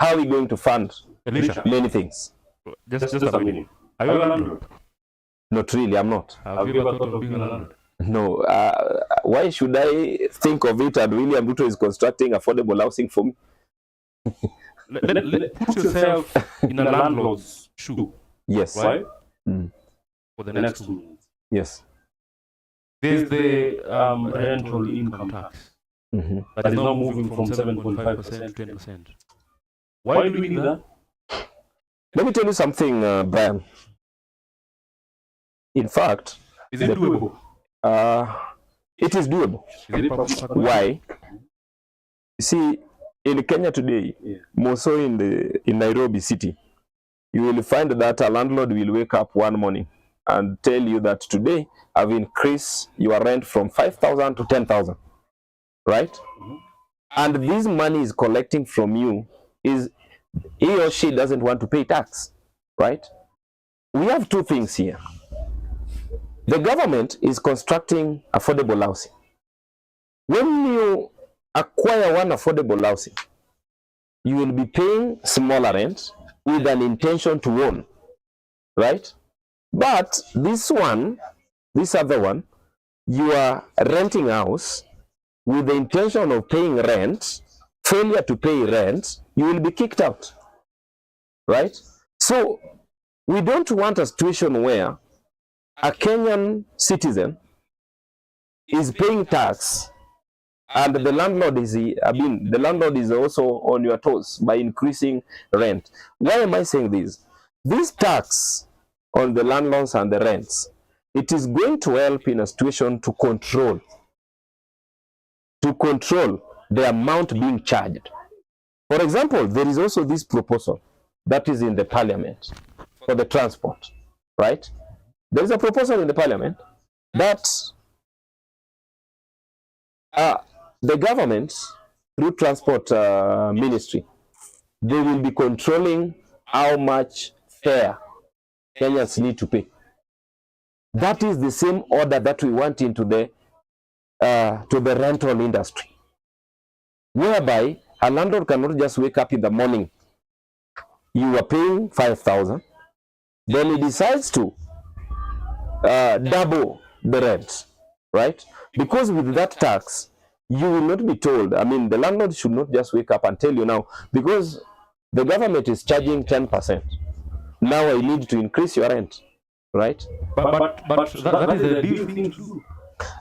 How are we going to fund Elisha, many things? just a minute. Are you a landlord? Not really, I'm not. Have you ever thought of being a landlord? No. Why should I think of it and William Ruto is constructing affordable housing for me? Put yourself in a landlord's shoe. Yes. Right? Mm. For the next 2 minutes. Yes. There's the rental income tax that is now moving from 7.5% to 10%. Why do we need that? Let me tell you something, Brian. In fact, is it doable? It is doable. Is it Why? You see, in Kenya today, more so in Nairobi city, you will find that a landlord will wake up one morning and tell you that today I've increased your rent from 5,000 to 10,000, right? And this money is collecting from you is he or she doesn't want to pay tax, right? We have two things here. The government is constructing affordable housing. When you acquire one affordable housing, you will be paying smaller rent with an intention to own, right? But this other one, you are renting a house with the intention of paying rent, failure to pay rent, you will be kicked out, right? So we don't want a situation where a Kenyan citizen is paying tax and the landlord is also on your toes by increasing rent. Why am I saying this? This tax on the landlords and the rents, it is going to help in a situation to control the amount being charged. For example, there is also this proposal that is in the parliament for the transport, right? There is a proposal in the parliament that the government, through transport ministry, they will be controlling how much fare Kenyans need to pay. That is the same order that we want into the rental industry, whereby a landlord cannot just wake up in the morning, you are paying 5,000, then he decides to double the rent, right? Because with that tax, you will not be told, I mean, the landlord should not just wake up and tell you now, because the government is charging 10%. Now I need to increase your rent, right? But that is a deal thing to do.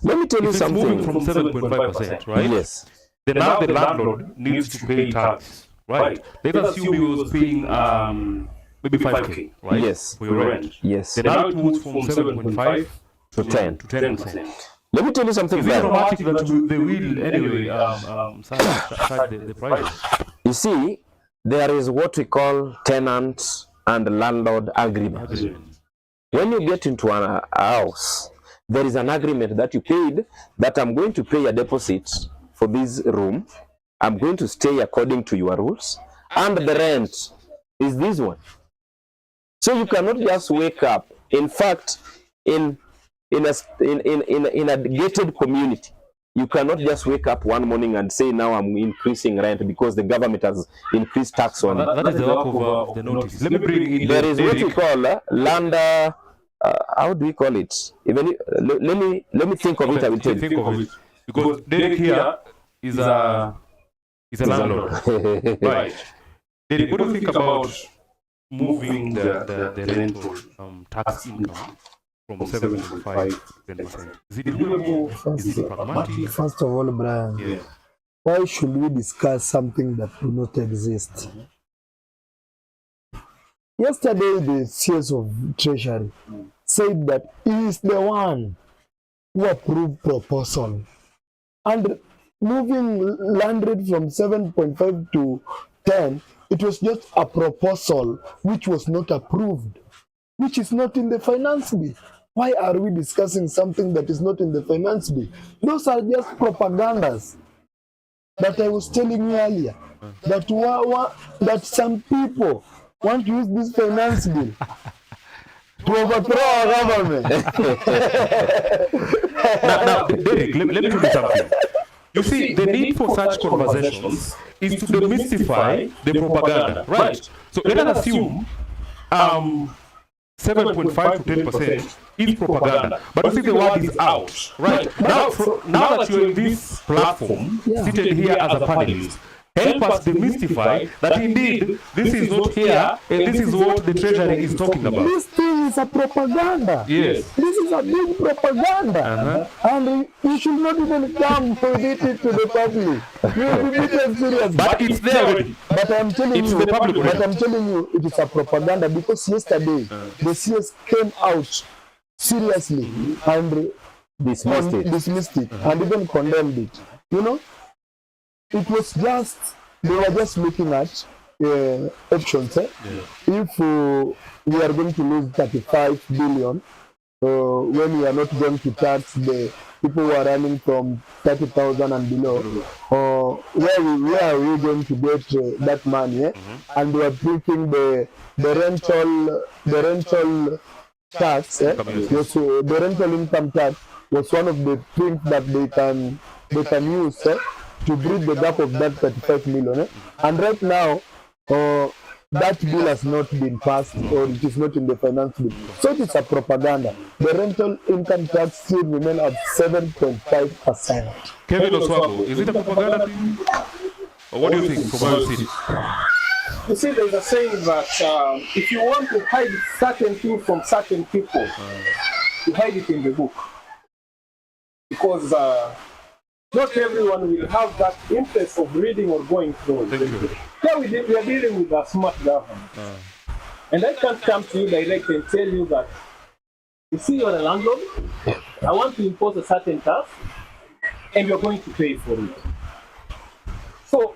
Let me tell you something. Moving from 7.5%, right? Yes. Then now the landlord needs to pay tax, right? Let us assume he was paying maybe 5K, right? Yes. For your rent. Yes. Then now it moves from 7.5 to 10. To 10%. Let me tell you something. Is it automatic that they will anyway charge the price? You see, there is what we call tenant and landlord agreement. When you get into a house, there is an agreement that you paid that I'm going to pay a deposit for this room. I'm going to stay according to your rules, and the rent is this one. So you cannot just wake up. In fact, in a gated community, you cannot just wake up one morning and say, now I'm increasing rent because the government has increased tax on it. That is the work of the notice. Let me bring in there is what we call land. How do we call it? Even let me think of it. I will tell you. Think of it, because Derek here is a landlord, right? Derek, what do you think about moving the rental tax income from 7.5 to 10%? Is it doable? Is it pragmatic? First of all, Brian, why should we discuss something that do not exist? Yesterday, the CS of Treasury said that he is the one who approved proposal. And moving land rate from 7.5 to 10, it was just a proposal which was not approved, which is not in the finance bill. Why are we discussing something that is not in the finance bill? Those are just propagandas that I was telling you earlier, that some people want to use this finance bill to overthrow our government. Now, Derek, let me tell you something. You see, the need for such conversations is to demystify the propaganda, right? So let us assume 7.5 to 10% is propaganda, but you see the word is out, right? Now that you're in this platform, seated here as a panelist, help us demystify that indeed this is not here and this is what the Treasury is talking about. This thing is a propaganda. Yes. This is a big propaganda. And you should not even come to read it to the public. You will be taken serious. But it's there already. But I'm telling It's you, the public already. but I'm telling you, it is a propaganda because yesterday the CS came out seriously and dismissed it and even condemned it. You know, it was just, they were just looking at options. If we are going to lose 35 billion when we are not going to tax the people who are running from 30,000 and below, where are we going to get that money? And we are thinking the rental tax, was, the rental income tax was one of the things that they can use to bridge the gap of that 35 million. And right now, that bill has not been passed, or it is not in the finance bill. So it is a propaganda. The rental income tax still remain at 7.5%. Kevin Oswabo, is it a propaganda thing? Or what do you think from where you see it? You see, there's a saying that if you want to hide certain things from certain people, you hide it in the book. Because not everyone will have that interest of reading or going through it. Here we are dealing with a smart government. And I can't come to you direct and tell you that, you see, you're a landlord, I want to impose a certain tax, and you're going to pay for it. So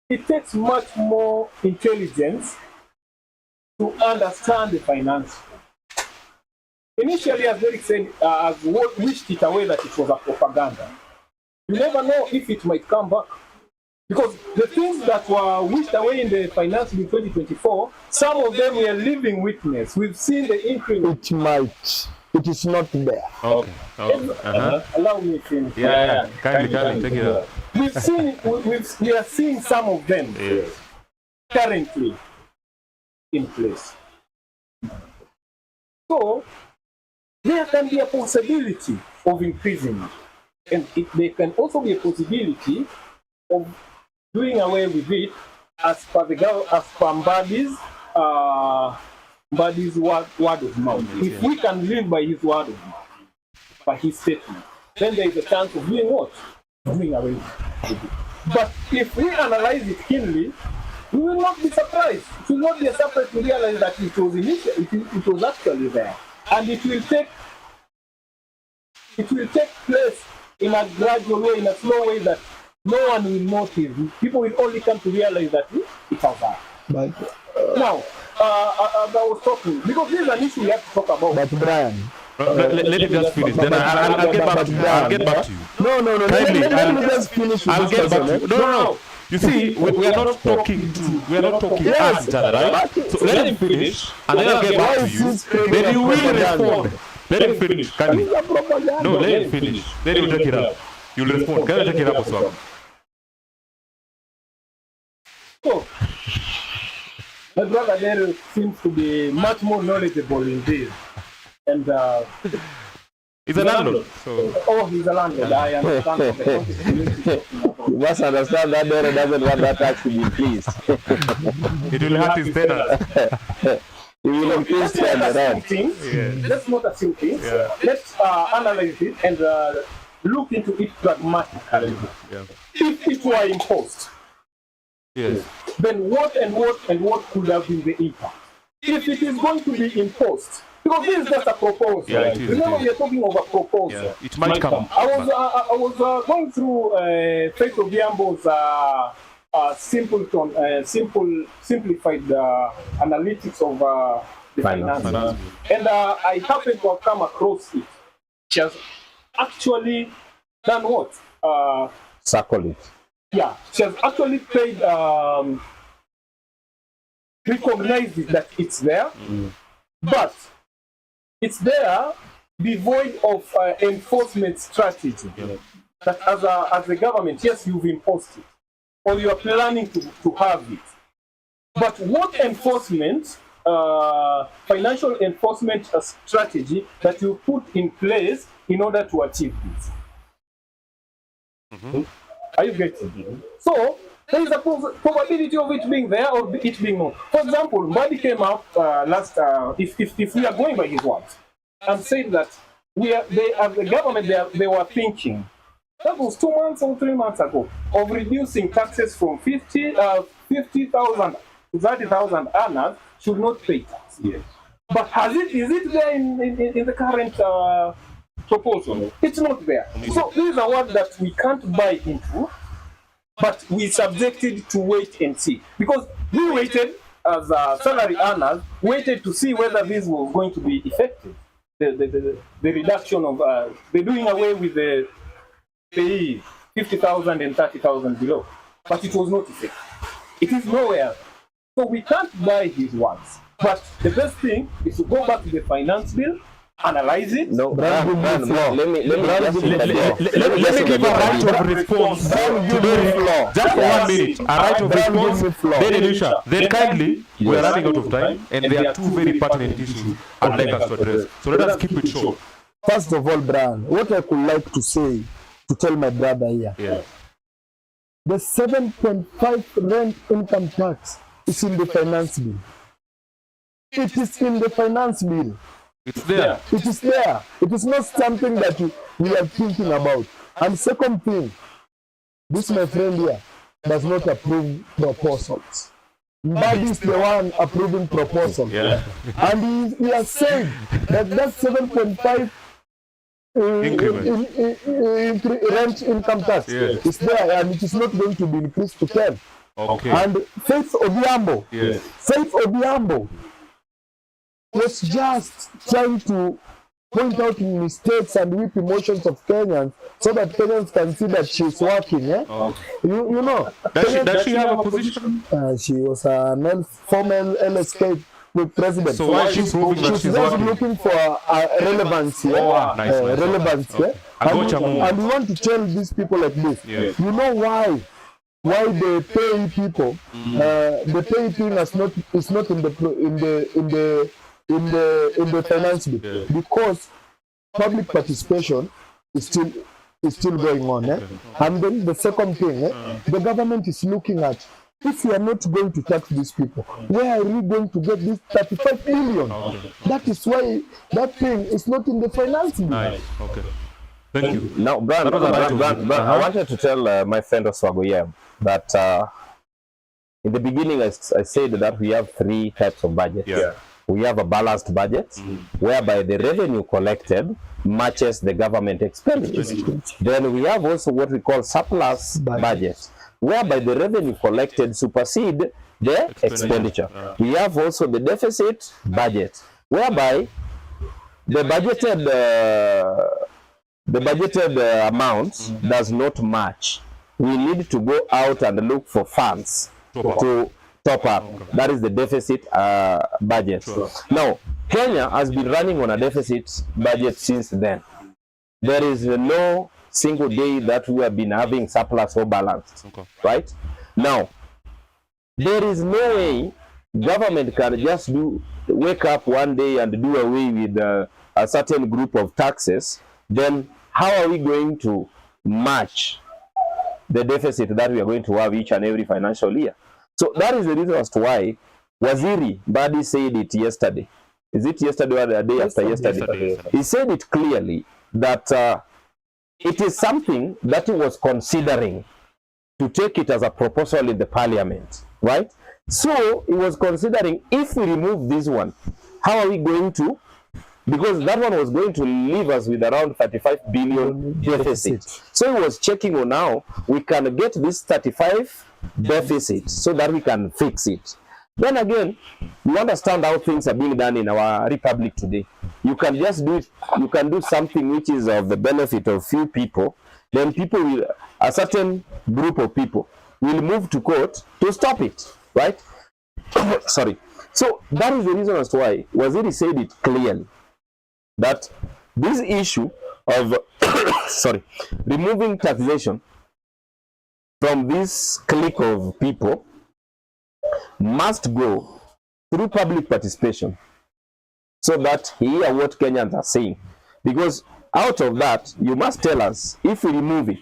it takes much more intelligence to understand the finance. Initially, as Derek said, as what wished it away that it was a propaganda. You never know if it might come back. Because the things that were wished away in the finance bill 2024, some of them we are living witness. We've seen the increase. It might. It is not there. Okay. Allow me to finish. Yeah. Kindly, take it up. We are seeing some of them currently in place. So there can be a possibility of increasing it. And there can also be a possibility of doing away with it as per Mbadi's word of mouth. If we can live by his word of mouth, by his statement, then there is a chance of doing what? Doing away with it. But if we analyze it keenly, we will not be surprised. It will not be a surprise to realize that it was actually there. And it will take place in a gradual way, in a slow way that no one will notice. People will only come to realize that it has that. But Now, as I was talking, because this is an issue we have to talk about. But Brian, let me just finish. Then I'll get back to you. I'll get back to you. no. Let me just finish with I'll this get back to person. you. No. You see, we are not talking at each other, right? So let him finish, and then I'll get back to you. Then you will respond. Let him finish. Can you? No, let him finish. Then you take it up. You'll respond. Can you take it up as well? So, my brother there seems to be much more knowledgeable in this. And He's a landlord. So he's a landlord. I understand the context. You must understand that Dero doesn't want that tax to be increased. it will hurt his tenants. He will increase the rent. Let's not assume things. Let's analyze it and look into it pragmatically. If it were imposed, then what could have been the impact? If it is going to be imposed, because this is just a proposal. Remember, we are talking of a proposal. It might come. I was going through Faith Obiambo's simplified analytics of the finance. And I happened to have come across it. She has actually done what? Circle it. Yeah, she has actually paid, recognized it, that it's there, but it's there devoid of enforcement strategy. That as a government, yes, you've imposed it, or you are planning to have it. But what enforcement, financial enforcement strategy that you put in place in order to achieve this? Are you getting? So there is a probability of it being there or it being not. For example, Mbadi came up if we are going by his words, and said that they as the government they were thinking, that was 2 months or 3 months ago, of reducing taxes from 50,000 to 30,000 earners should not pay tax. Yes. But is it there in the current proposal? It's not there. So this is a word that we can't buy into, but we subjected to wait and see. Because we waited, as salary earners, waited to see whether this was going to be effective. The reduction of, the doing away with the pay 50,000 and 30,000 below. But it was not effective. It is nowhere. So we can't buy his words. But the best thing is to go back to the finance bill, analyze it. No, let me give a right of response to just for 1 minute. A right of response. Then Elisha, then kindly, we are running out of time, and there are two very pertinent issues I'd like us to address. So let us keep it short. First of all, Brian, what I could like to say, to tell my brother here, the 7.5 rent income tax is in the finance bill. It is in the finance bill. It's there. It is there. It is not something that we are thinking about. And second thing, this my friend here does not approve proposals. Mbadi is the one approving proposals. And he has said that 7.5 rent income tax is there, and it is not going to be increased to 10. Okay. And Faith Obiambo was just trying to point out mistakes and whip emotions of Kenyans so that Kenyans can see that she's working. You know. Does she have a position? She was a former LSK president. So why is she proving that she's just working? looking for relevancy. Nice. Relevancy. And we want to tell these people like this. You know why the pay people, the pay thing is not in the finance bill, because public participation is still going on. And then the second thing, the government is looking at, if we are not going to tax these people, where are we going to get this 35 billion? That is why that thing is not in the finance bill. Nice. Okay. Thank you. Now, Brian, I wanted to tell my friend Oswago that in the beginning I said that we have 3 types of budgets. We have a balanced budget, whereby the revenue collected matches the government expenditure. Then we have also what we call surplus budget, whereby the revenue collected supersede the expenditure. We have also the deficit budget, whereby the budgeted amount does not match. We need to go out and look for funds to top up. That is the deficit budget. Now, Kenya has been running on a deficit budget since then. There is no single day that we have been having surplus or balance. Right? Now, there is no way government can just wake up one day and do away with a certain group of taxes. Then how are we going to match the deficit that we are going to have each and every financial year? So that is the reason as to why Waziri Mbadi said it yesterday. Is it yesterday or the day after yesterday? He said it clearly that it is something that he was considering to take it as a proposal in the parliament, right? So he was considering, if we remove this one, how are we going to, because that one was going to leave us with around 35 billion deficit. So he was checking on how we can get this 35 deficit so that we can fix it. Then again, you understand how things are being done in our republic today. You can just do it, you can do something which is of the benefit of few people, then people will, a certain group of people will move to court to stop it, right? Sorry. So that is the reason as to why Waziri said it clearly, that this issue of sorry, removing taxation from this clique of people must go through public participation, so that hear what Kenyans are saying. Because out of that, you must tell us, if we remove it,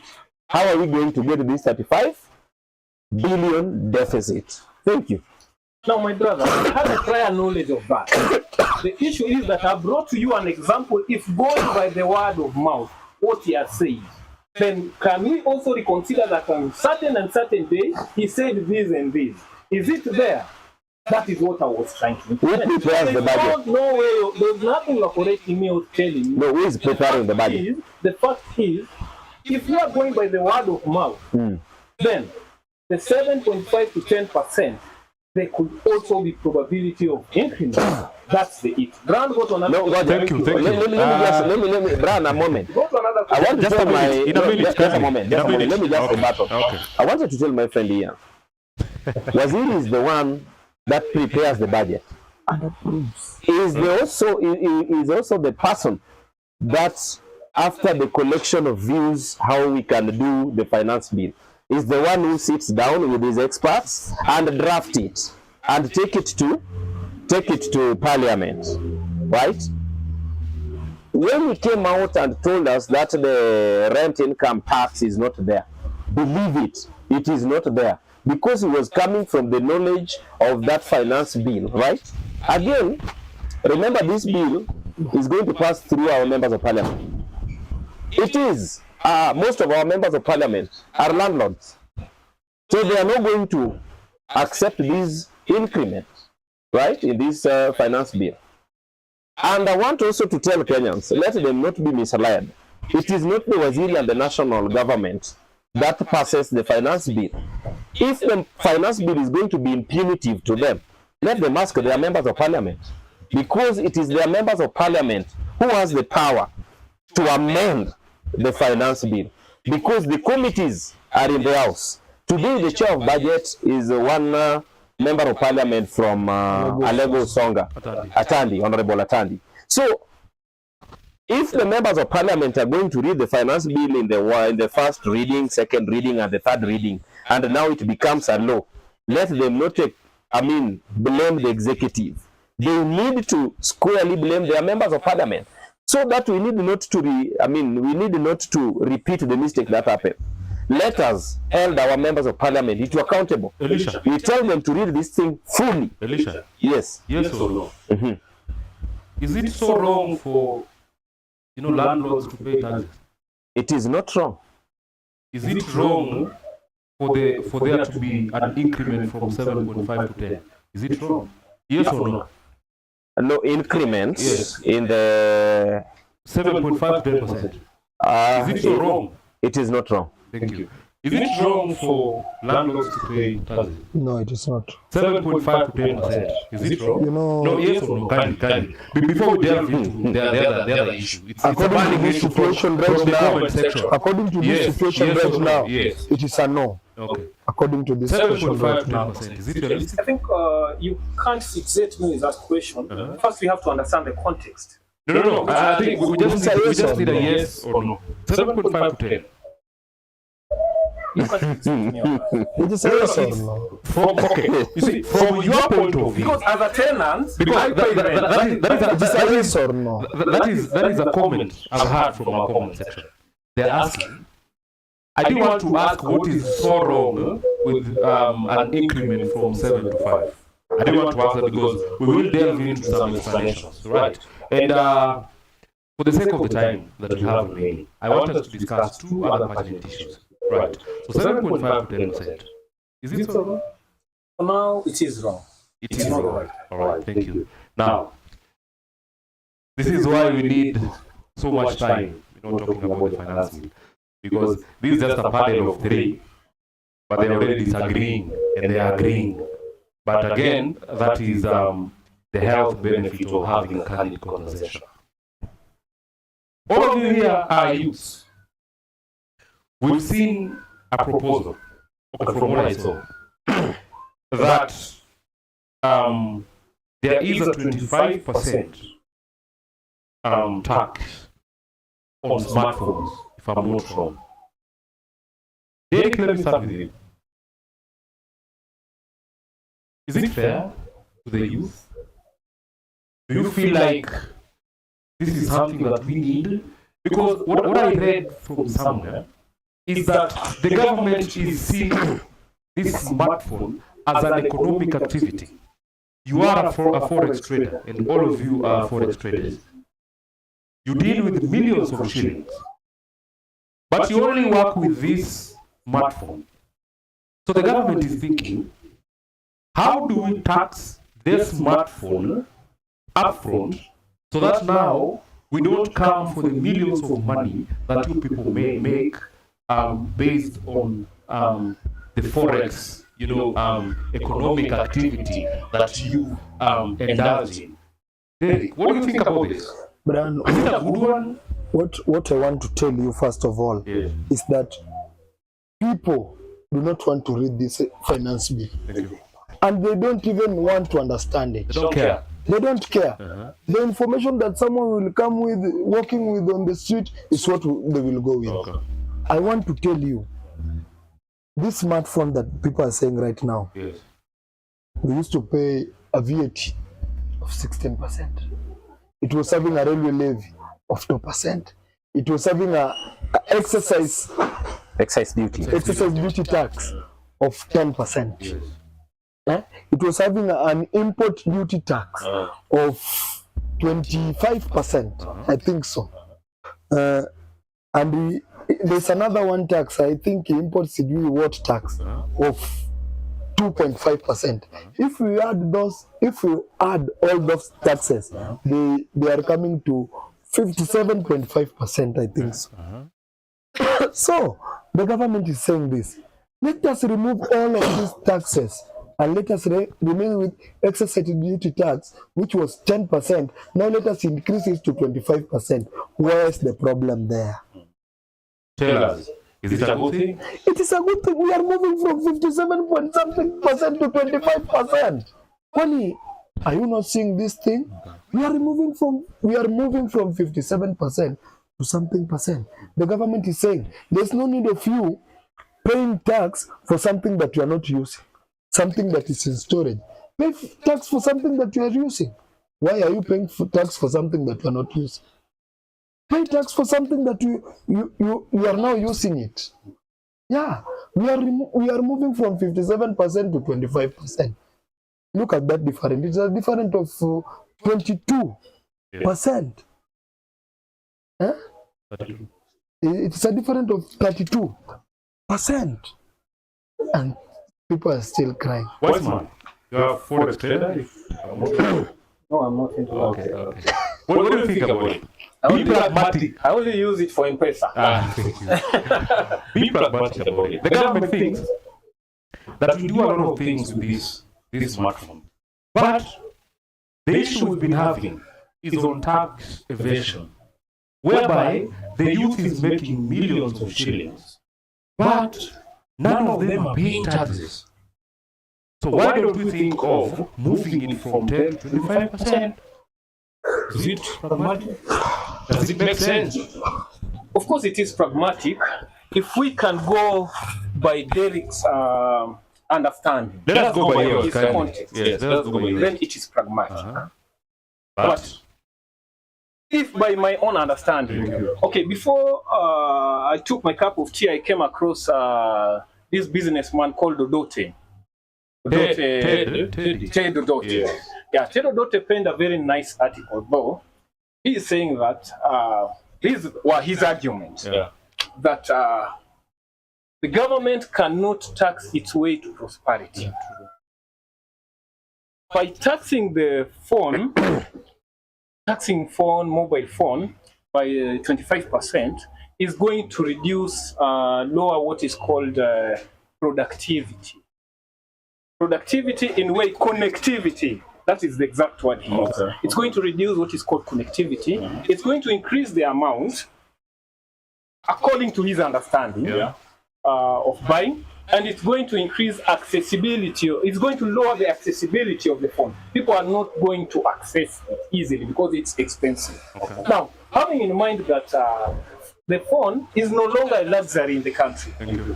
how are we going to get this 35 billion deficit? Thank you. Now, my brother, I have a prior knowledge of that. The issue is that I brought to you an example. If going by the word of mouth, what he has said, then can we also reconsider that on certain and certain days, he said this and this? Is it there? That is what I was trying to do. Who prepares the budget? No way. There's nothing you're correcting me or telling me. No, who is preparing the budget? The fact is, if you are going by the word of mouth, then the 7.5 to 10%, there could also be probability of increment. That's the it. Brand, go to another. No, Thank you. Let me, Brand, a moment. Go to another. I want to Just tell a my, minute. In a minute. just a moment. Just a moment. Let me just rebuttal. Okay. I wanted to tell my friend here, Waziri is the one that prepares the budget. And approves. Is also the person that, after the collection of views, how we can do the finance bill, is the one who sits down with his experts and draft it and take it to parliament, right? When he came out and told us that the rent income tax is not there, believe it, it is not there, because he was coming from the knowledge of that finance bill, right? Again, remember, this bill is going to pass through our members of parliament. It is. Most of our members of parliament are landlords. So they are not going to accept these increments, right, in this finance bill. And I want also to tell Kenyans, let them not be misled. It is not the Waziri and the national government that passes the finance bill. If the finance bill is going to be impunitive to them, let them ask their members of parliament. Because it is their members of parliament who has the power to amend the finance bill, because the committees are in the house. Today the chair of budget is one member of parliament from Alego Songa, Atandi, Honorable Atandi. So if the members of parliament are going to read the finance bill in the first reading, second reading, and the third reading, and now it becomes a law, let them not blame the executive. They need to squarely blame their members of parliament. So that we need not to repeat the mistake that happened. Let us hold our members of parliament to accountable. Elisha. We tell them to read this thing fully. Elisha. Yes. Yes or no? Is it so wrong for landlords to pay taxes? It is not wrong. Is it wrong for there to be an increment from 7.5 to 10? Is it wrong? Yes or no? No increments, yes, in the 7.5 to 10%. Is it so wrong? It is not wrong. Thank you. Is it wrong for landlords to pay taxes? No, it is not. 7.5 to 10%. Is it wrong? No, yes or no? Kindly. Before we delve into the other issue, it's according to this situation right now, according to this situation right now, yes, it is a no. Okay. According to this situation right now. 7.5 to 10%. Is it realistic? I think you can't fixate me with that question. First, we have to understand the context. No. I think we just need a yes or no. 7.5 to 10. You can't fixate me on that. It is a yes or no. Okay. You see, from your point of view, Because as a tenant, I pay rent. It is a yes or no. that is a comment I've heard from our comment section. They're asking, I do want to ask what is so wrong with an increment from 7 to 5. I do want to ask that because we will delve into some explanations, right? And for the sake of the time that we have remaining, I want us to discuss two other pertinent issues, right? So 7.5 to 10%. Is it so wrong? For now, it is wrong. It is wrong. All right, thank you. Now, this is why we need so much time, talking about the finance bill. Because this is just a panel of three, but they're already disagreeing and they are agreeing. But again, that is the health benefit of having a candid conversation. All of you here are youths. We've seen a proposal, from what I saw, that there is a 25% tax on smartphones, if I'm not wrong. Derek, let me start with you. Is it fair to the youth? Do you feel like this is something that we need? Because what I read from somewhere is that the government is seeing this smartphone as an economic activity. You are a forex trader, and all of you are forex traders. You deal with millions of shillings, but you only work with this smartphone. So the government is thinking, how do we tax their smartphone upfront so that now we don't come for the millions of money that you people may make based on the forex, economic activity that you indulge in. Derek, what do you think about this? Brian, Is it a good one? what I want to tell you first of all is that people do not want to read this finance bill. Thank you. And they don't even want to understand it. They don't care. They don't care. The information that someone will come with, walking with on the street, is what they will go with. Okay. I want to tell you, this smartphone that people are saying right now, Yes. we used to pay a VAT of 16%. It was having a railway levy of 2%. It was having a excise duty tax of 10%. Yes. It was having an import duty tax of 25%, I think so. And there's another one tax, I think import what tax of 2.5%. If we add all those taxes, they are coming to 57.5%, I think so. So the government is saying this. Let us remove all of these taxes and let us remain with excess duty tax, which was 10%. Now let us increase it to 25%. Where's the problem there? Tell us, is it a good thing? It is a good thing. We are moving from 57% to 25%. Kwani, are you not seeing this thing? We are moving from 57% to something percent. The government is saying there's no need of you paying tax for something that you are not using, something that is in storage. Pay tax for something that you are using. Why are you paying tax for something that you are not using? Pay tax for something that you are now using it. Yeah, we are moving from 57% to 25%. Look at that difference. It's a difference of 22%. Huh? It's a difference of 32%. And people are still crying. Wise man, you are forex trader? No, I'm not into Okay. What do you think about it? Be pragmatic. I only use it for M-Pesa. Thank you. Be pragmatic about it. The government thinks that we do a lot of things with this smartphone. But the issue we've been having is on tax evasion, whereby the youth is making millions of shillings, but none of them are paying taxes. So why don't we think of moving it from 10 to 25%? Is it pragmatic? Does it make sense? Of course, it is pragmatic. If we can go by Derek's understanding, Let us go by yours. his kindly. context, Yes, let us go by yours. then it is pragmatic. But If by my own understanding, okay, before I took my cup of tea, I came across this businessman called Dodote. Ted Dodote. Yes. Yeah, Ted Dodote penned a very nice article, though. He is saying that his argument Yeah. that the government cannot tax its way to prosperity. By taxing the phone, mobile phone by 25% is going to reduce, lower what is called productivity. Productivity in way connectivity. That is the exact word he used. Okay. It's going to reduce what is called connectivity. It's going to increase the amount, according to his understanding, of buying, and it's going to increase accessibility. It's going to lower the accessibility of the phone. People are not going to access it easily because it's expensive. Okay. Now, having in mind that the phone is no longer a luxury in the country. Thank you.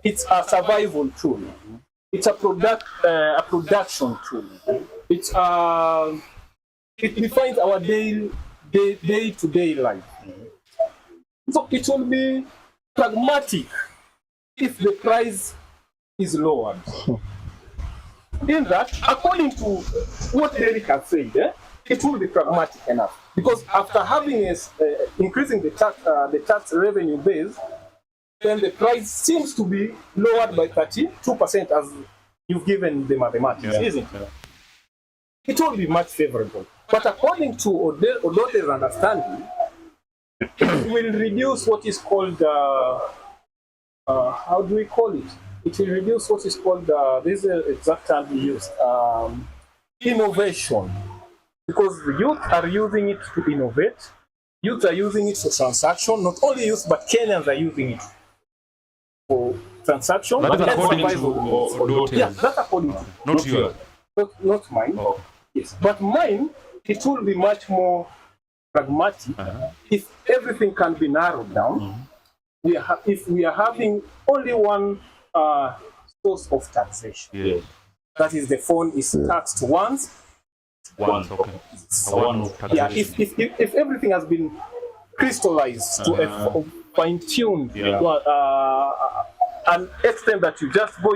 It's a survival tool. It's a production tool. It defines our day-to-day life. So it will be pragmatic if the price is lowered. In that, according to what Derek has said, it will be pragmatic enough. Because after having increasing the tax revenue base, then the price seems to be lowered by 32%, as you've given the mathematics, isn't it? It will be much favorable. But according to Odote's understanding, it will reduce what is called, how do we call it? It will reduce what is called, this is the exact term we used, innovation. Because the youth are using it to innovate, youth are using it for transaction, not only youth, but Kenyans are using it for transaction. That is according to Odote. Yeah, that's according to. Not yours. Not mine. Oh. Yes, but mine, it will be much more pragmatic if everything can be narrowed down. If we are having only one source of taxation, that is, the phone is taxed once. Once, okay. Yeah, if everything has been crystallized to a fine-tuned an extent that you just go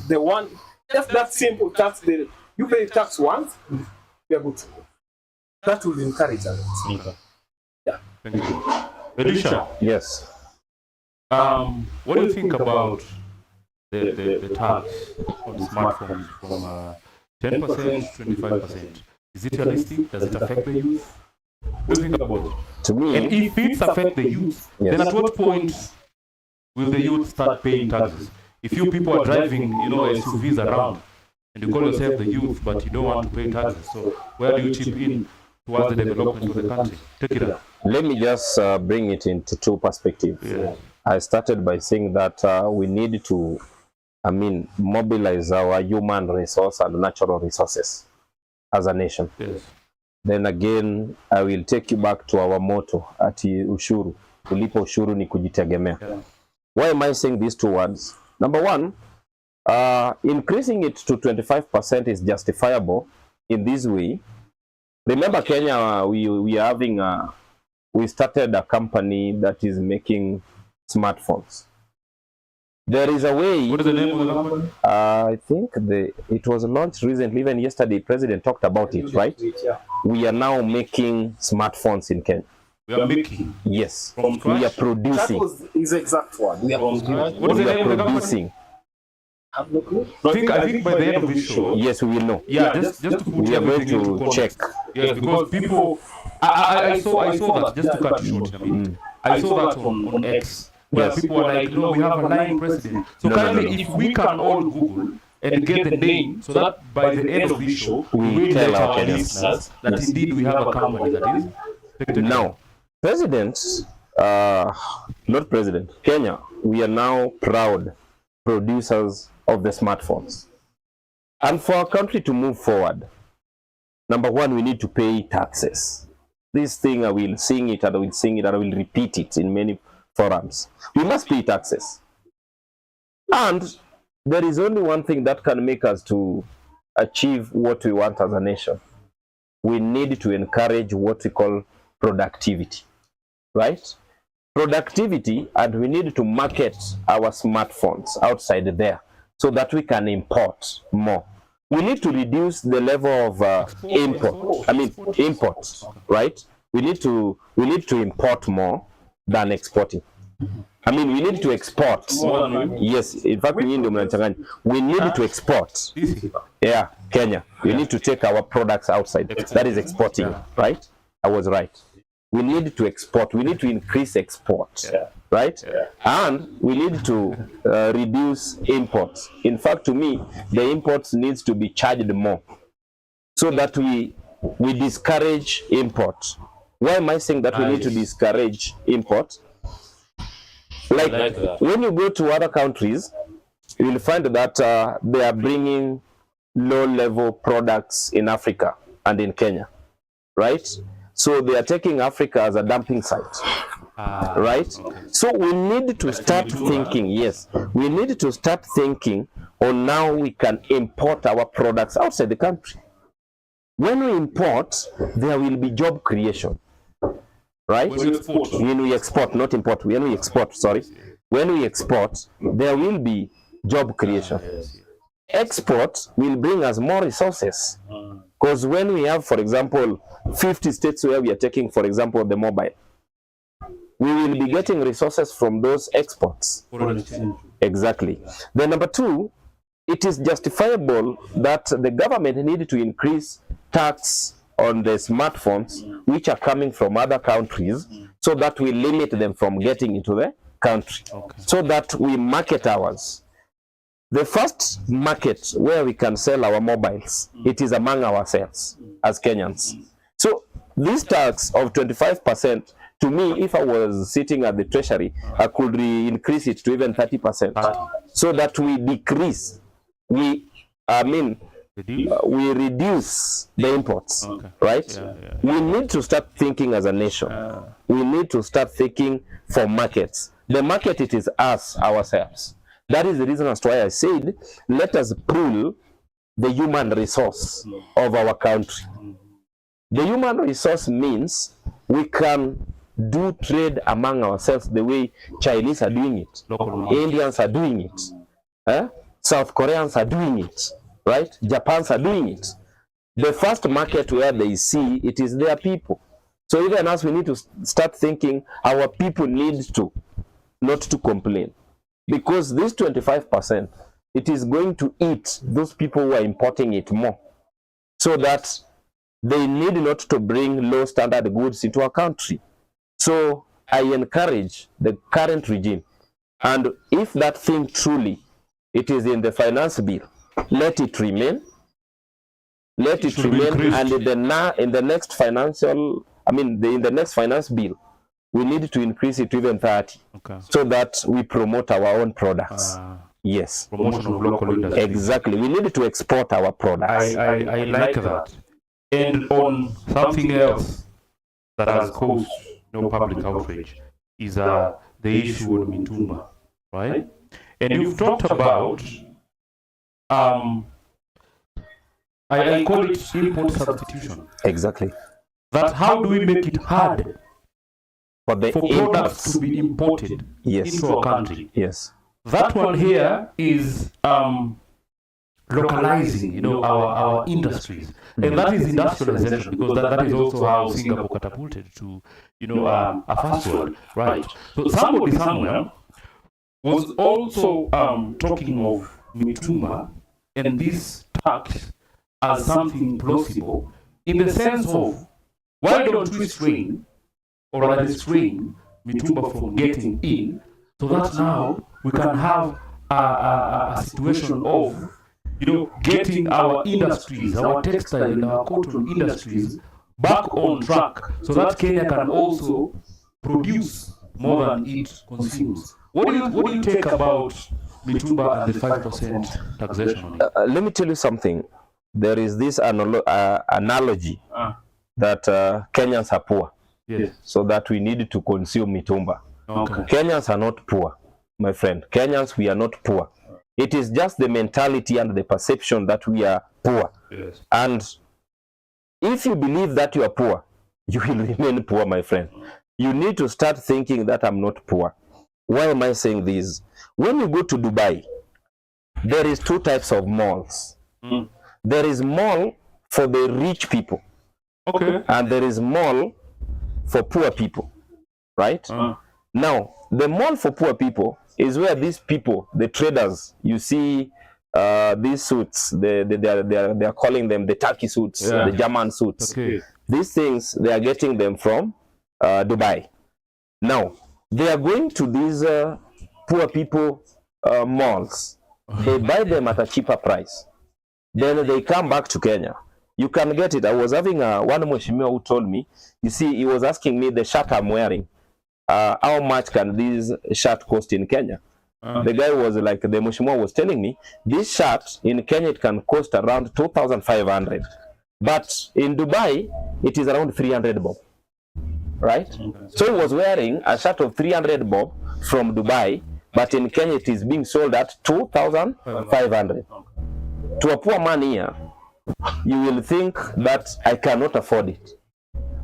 the one, just that simple tax, you pay tax once, you are good. That will encourage us. Okay. Yeah. Thank you. Elisha, Yes. what do you think about the tax on smartphones from 10% to 25%? Is it realistic? Does it affect the youth? What do you think about it? To me, And if it affects the youth, then at what point will the youth start paying taxes? If you people are driving, SUVs around, and you call yourself the youth, but you don't want to pay taxes, so where do you chip in towards the development of the country? Take it up. let me just bring it into two perspectives. Yeah. I started by saying that we need to, mobilize our human resource and natural resources as a nation. Yes. Then again, I will take you back to our motto at ushuru. Kulipa ushuru ni kujitegemea. Yeah. Why am I saying these two words? Number one, increasing it to 25% is justifiable in this way. Remember, Kenya, we are having we started a company that is making smartphones. There is a way. What is the name of the company? I think it was launched recently. Even yesterday, President talked about it, right? Yeah. We are now making smartphones in Kenya. We are making. Yes, From scratch? we are That producing. was his exact word. We are From scratch? What is We the are name of the company? producing. have no clue. I think by the end of this show, Yes, we will know. just to put We are going everything into to context. check. Yes, because people, I saw that, just to cut you short, I saw that on X, where Yes. people are like, no, we have a lying president. So No, no, currently, no. if we can all Google and get the name, so that by the end of this show, We we will tell let our our Kenyans. listeners that Yes. indeed we have a company that is. Now, presidents, not president, Kenya, we are now proud producers of the smartphones. And for our country to move forward, number one, we need to pay taxes. This thing, I will sing it and I will sing it and I will repeat it in many forums. We must pay taxes. And there is only one thing that can make us to achieve what we want as a nation. We need to encourage what we call productivity, right? Productivity, and we need to market our smartphones outside there so that we can import more. We need to reduce the level of import, right? We need to import more than exporting. We need to export. Yes, in fact, we need to export. Yeah, Kenya. We need to take our products outside. That is exporting, right? I was right. We need to export. We need to increase export, right? And we need to reduce imports. In fact, to me, the imports needs to be charged more so that we discourage import. Why am I saying that we need to discourage import? Like when you go to other countries, you will find that they are bringing low-level products in Africa and in Kenya, right? So they are taking Africa as a dumping site. Right? So we need to start thinking, yes, we need to start thinking on how we can import our products outside the country. When we import, there will be job creation. Right? When we export, not import. When we export, sorry. When we export, there will be job creation. Export will bring us more resources. Because when we have, for example, 50 states where we are taking, for example, the mobile, we will be getting resources from those exports. Exactly. Then number two, it is justifiable that the government need to increase tax on the smartphones which are coming from other countries, so that we limit them from getting into the country, so that we market ours. The first market where we can sell our mobiles, it is among ourselves as Kenyans. So this tax of 25%, to me, if I was sitting at the treasury, I could increase it to even 30%, so that we decrease, we reduce the imports, right? We need to start thinking as a nation. We need to start thinking for markets. The market, it is us, ourselves. That is the reason as to why I said, let us pool the human resource of our country. The human resource means we can do trade among ourselves the way Chinese are doing it, Indians are doing it, South Koreans are doing it, right? Japans are doing it. The first market where they see it is their people. So even us, we need to start thinking our people need to, not to complain. Because this 25%, it is going to eat those people who are importing it more. So that they need not to bring low standard goods into our country. So I encourage the current regime, and if that thing truly, it is in the finance bill, let it remain. Let it remain, and in the next financial, in the next finance bill, we need to increase it to even 30, so that we promote our own products. Yes. Promotion of local industry. Exactly. We need to export our products. I like that. And on something else that has caused no public outrage is the issue of Mitumba, right? And you've talked about, I call it import substitution. Exactly. That how do we make it hard for products to be imported into our country? Yes. That one here is localizing, our industries, and that is industrialization, because that is also how Singapore catapulted to, a first world, right? So somebody somewhere was also talking of Mitumba and this tax as something plausible, in the sense of, why don't we restrain Mitumba from getting in, so that now we can have a situation of, getting our industries, our textile and our cotton industries back on track, so that Kenya can also produce more than it consumes. What do you take about Mitumba and the 5% taxation on it? Let me tell you something. There is this analogy that Kenyans are poor. Yes. So that we need to consume Mitumba. Okay. Kenyans are not poor, my friend. Kenyans, we are not poor. It is just the mentality and the perception that we are poor. Yes. And if you believe that you are poor, you will remain poor, my friend. You need to start thinking that I'm not poor. Why am I saying this? When you go to Dubai, there is two types of malls. There is mall for the rich people. Okay. And there is mall for poor people, right? Now, the mall for poor people is where these people, the traders, you see these suits, they are calling them the Turkey suits, the German suits. Okay. These things, they are getting them from Dubai. Now, they are going to these poor people malls. They buy them at a cheaper price. Then they come back to Kenya. You can get it. I was having one Mheshimiwa who told me, you see, he was asking me the shirt I'm wearing. How much can this shirt cost in Kenya? The guy was like, the Mheshimiwa was telling me, this shirt in Kenya, it can cost around 2,500. But in Dubai, it is around 300 bob, right? So he was wearing a shirt of 300 bob from Dubai, but in Kenya it is being sold at 2,500. To a poor man here, you will think that I cannot afford it.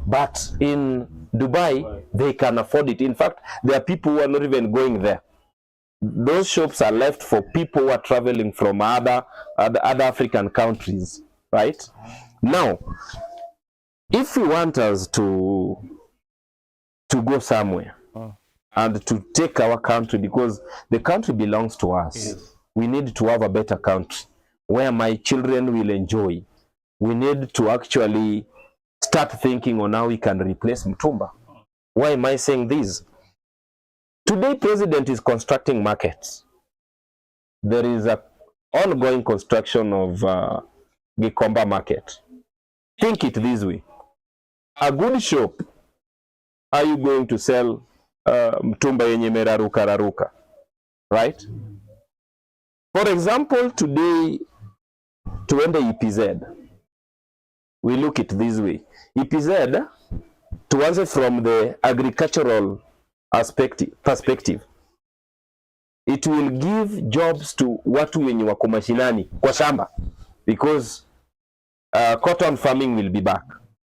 But in Dubai, they can afford it. In fact, there are people who are not even going there. Those shops are left for people who are traveling from other African countries, right? Now, if we want us to go somewhere and to take our country, because the country belongs to us, we need to have a better country where my children will enjoy. We need to actually start thinking on how we can replace Mutumba. Why am I saying this? Today, President is constructing markets. There is an ongoing construction of Gikomba market. Think it this way. A good shop, are you going to sell Mutumba yenye meraruka, right? For example, today, tuende EPZ. We look it this way. EPZ, tuanze from the agricultural perspective, it will give jobs to watu wenye wako mashinani kwa shamba, because cotton farming will be back.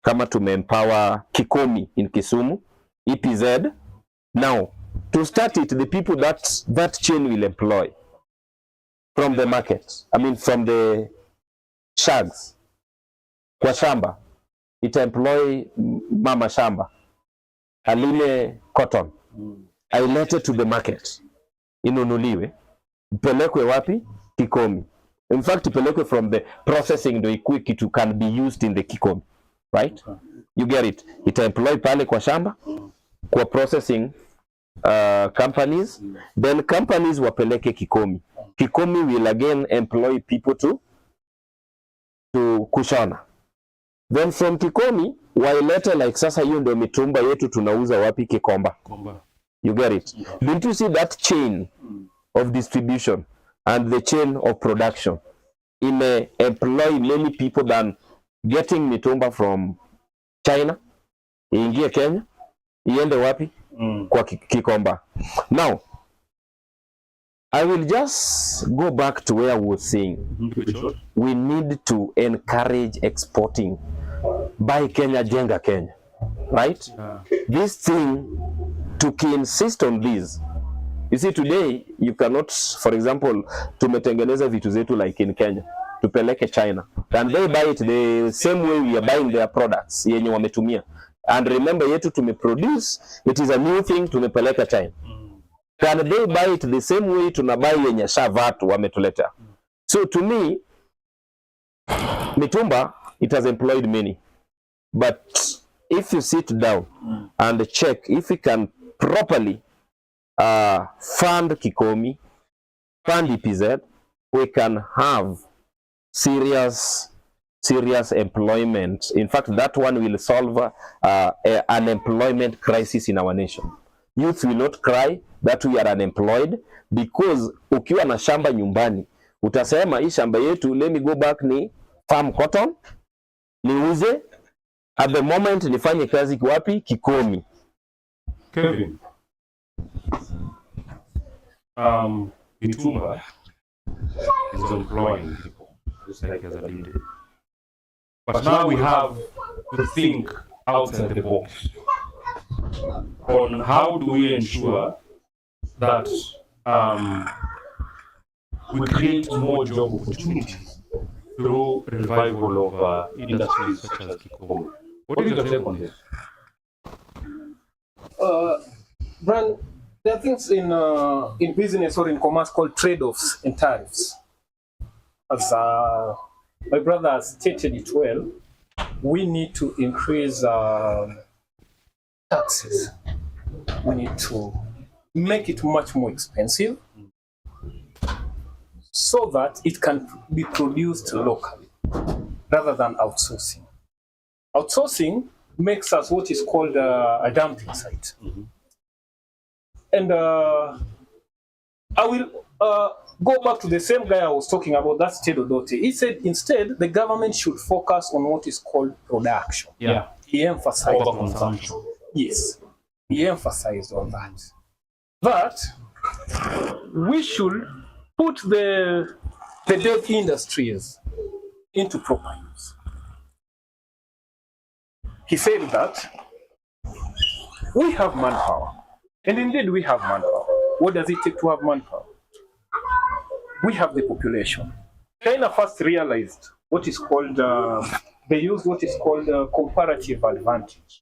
Kama tumeempower Kikomi in Kisumu, EPZ. Now, to start it, the people that chain will employ from the market, I mean from the shags, kwa shamba, it employ mama shamba, alime cotton, ailete to the market, inunuliwe, pelekwe wapi? Kikomi. In fact, pelekwe from the processing do ikuwe kitu can be used in the Kikomi, right? You get it? It employ pale kwa shamba, kwa processing companies, then companies wapeleke Kikomi. Kikomi will again employ people to kushona. Then from Kikomi, wailete like sasa hiyo ndio mitumba yetu tunauza wapi? Kikomba. You get it? Don't you see that chain of distribution and the chain of production? It employ many people than getting mitumba from China, iingie Kenya, iende wapi? Kwa Kikomba. Now, I will just go back to where I was saying. We need to encourage exporting. Buy Kenya, jenga Kenya. Right? This thing, to insist on this. You see, today, you cannot, for example, tumetengeneza vitu zetu like in Kenya, tupeleke China. Can they buy it the same way we are buying their products, yenye wametumia? And remember, yetu tumeproduce, it is a new thing, tumepeleka China. Can they buy it the same way tunabai yenye shavatu wametuleta? So to me, mitumba, it has employed many. But if you sit down and check if we can properly fund Kikomi, fund EPZ, we can have serious employment. In fact, that one will solve an employment crisis in our nation. Youth will not cry that we are unemployed, because ukiwa na shamba nyumbani, utasema hii shamba yetu, let me go back ni farm cotton, niuze, at the moment nifanye kazi wapi? Kikomi. Kevin, Mitumba is employing people, just like as I did. But now we have to think outside the box on how do we ensure that we create more job opportunities through revival of industries such as Kikomi. What is your take on this? Brian, there are things in business or in commerce called trade-offs and tariffs. As my brother has stated it well, we need to increase taxes. We need to make it much more expensive so that it can be produced locally rather than outsourcing. Outsourcing makes us what is called a dumping site. And I will go back to the same guy I was talking about, that's Ted Odote. He said instead the government should focus on what is called production. Yeah. he emphasized Overconsumption. yes, he emphasized on that we should put the dead industries into proper use. He said that we have manpower, and indeed we have manpower. What does it take to have manpower? We have the population. China first realized what is called, they used what is called comparative advantage.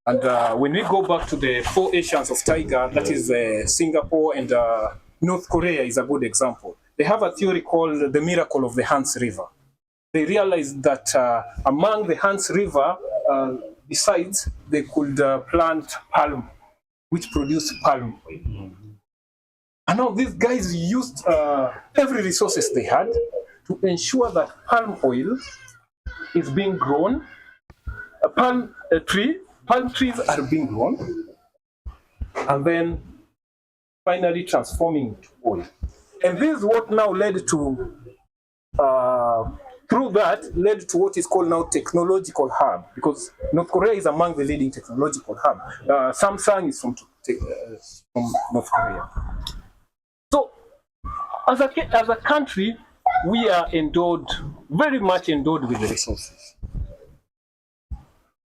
And when we go back to the 4 Asians of Tiger, that is Singapore and North Korea is a good example. They have a theory called the miracle of the Hans River. They realized that among the Hans River, besides, they could plant palm, which produced palm oil. And now these guys used every resources they had to ensure that palm oil is being grown. Palm trees are being grown, and then finally transforming into oil. And this is what now led to, through that, led to what is called now technological hub, because North Korea is among the leading technological hub. Samsung is from North Korea. So, as a country, we are endowed, very much endowed with the resources.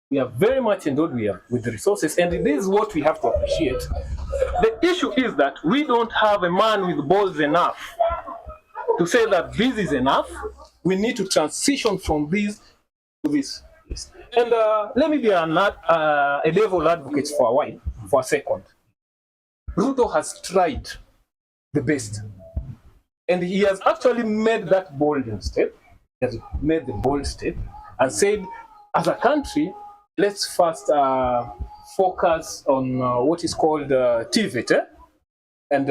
We are very much endowed with the resources, and this is what we have to appreciate. The issue is that we don't have a man with balls enough to say that this is enough. We need to transition from this to this. And let me be a devil advocate for a second. Ruto has tried the best. And he has actually made that bold step. He has made the bold step and said, as a country, let's first focus on what is called TVET. And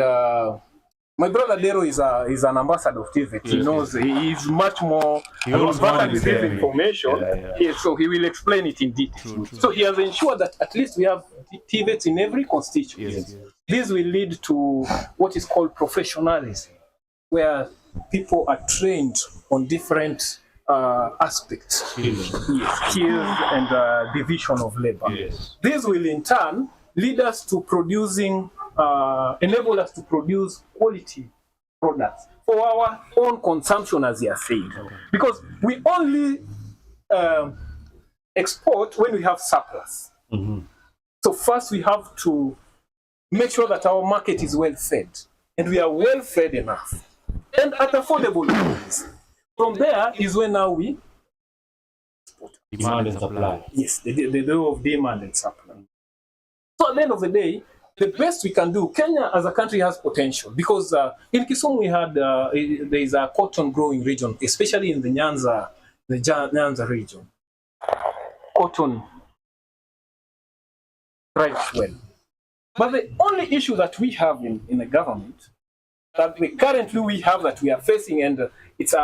my brother Dero is an ambassador of TVET. He knows, he is much more versed with this information. Yes, so he will explain it in detail. So he has ensured that at least we have TVET in every constituency. This will lead to what is called professionalism, where people are trained on different aspects, skills and division of labor. This will in turn lead us to producing, enable us to produce quality products for our own consumption, as you are saying. Because we only export when we have surplus. So first we have to make sure that our market is well fed, and we are well fed enough and at affordable prices. From there is when now we Demand and supply. yes, the law of demand and supply. So at the end of the day, the best we can do, Kenya as a country has potential, because in Kisumu we had there is a cotton growing region, especially in the Nyanza region. Cotton thrives well. But the only issue that we have in the government, that currently we have, that we are facing, and it's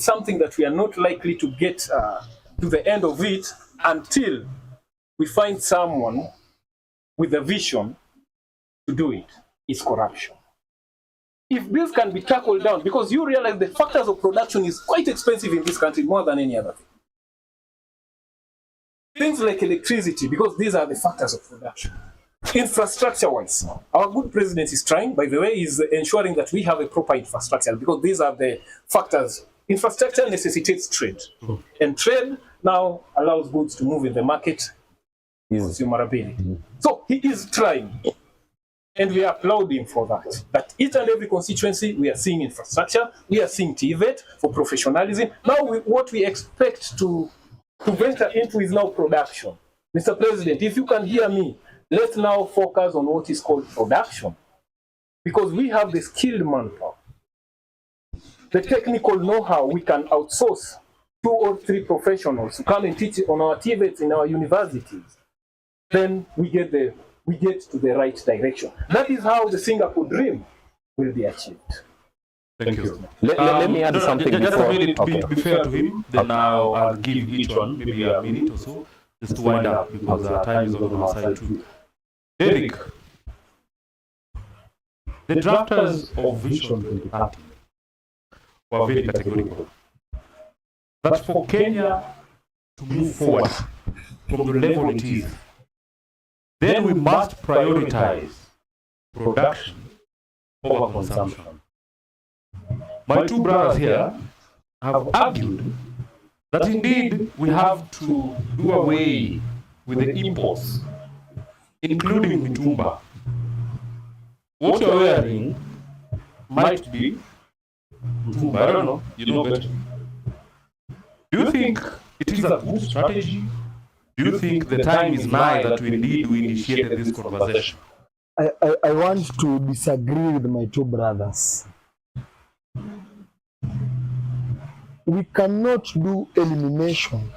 something that we are not likely to get to the end of it until we find someone with a vision to do it, is corruption. If this can be tackled down, because you realize the factors of production is quite expensive in this country, more than any other thing. Things like electricity, because these are the factors of production. Infrastructure-wise, our good president is trying, by the way, is ensuring that we have a proper infrastructure, because these are the factors. Infrastructure necessitates trade, and trade now allows goods to move in the market, consumer ability. So he is trying, and we applaud him for that. That each and every constituency, we are seeing infrastructure, we are seeing TVET for professionalism. Now what we expect to venture into is now production. Mr. President, if you can hear me, let's now focus on what is called production, because we have the skilled manpower, the technical know-how. We can outsource 2 or 3 professionals to come and teach on our TVETs in our universities. Then we get to the right direction. That is how the Singapore dream will be achieved. Thank you. Let me add something just before. a minute to be fair to him, then now I'll give each one maybe a minute or so, just to wind up, because time is on our side too. Derek, the drafters of Vision 2030 were very categorical that for Kenya to move forward from the level it is, then we must prioritize production over consumption. My two brothers here have argued that indeed we have to do away with the imports, including mitumba. What you're wearing might be mitumba, I don't know, you know better. Do you think it is a good strategy? Do you think the time is nigh that we initiated this conversation? I want to disagree with my two brothers. We cannot do elimination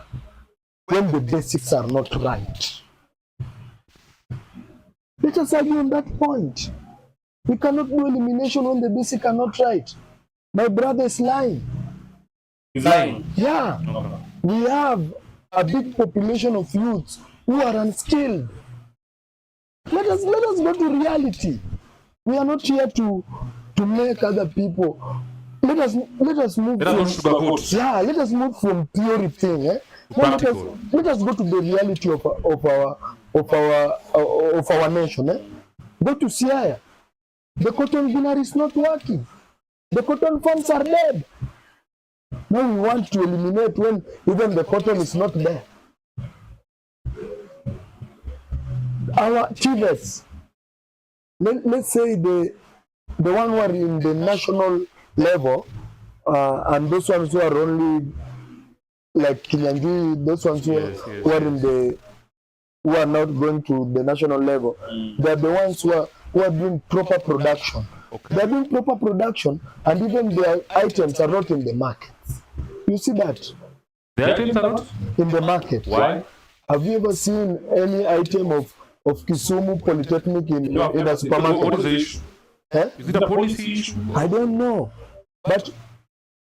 when the basics are not right. Let us argue on that point. We cannot do elimination when the basics are not right. My brother is lying. He's lying. Yeah. Okay. We have a big population of youths who are unskilled. Let us go to reality. We are not here to make other people. Let us move. Let us move from theory thing. Now let us go to the reality of our nation. Go to Siaya. The cotton ginnery is not working. The cotton farms are dead. Now we want to eliminate when even the cotton is not there. Our TVETs, let's say the one who are in the national level, and those ones who are only like Kinyanjui, those ones who are not going to the national level, they're the ones who are doing proper production. Okay. They're doing proper production, and even their items are not in the market. You see that? The items are not in the market. Why? Have you ever seen any item of Kisumu Polytechnic in a supermarket? What is the issue? Is it a policy issue? I don't know. But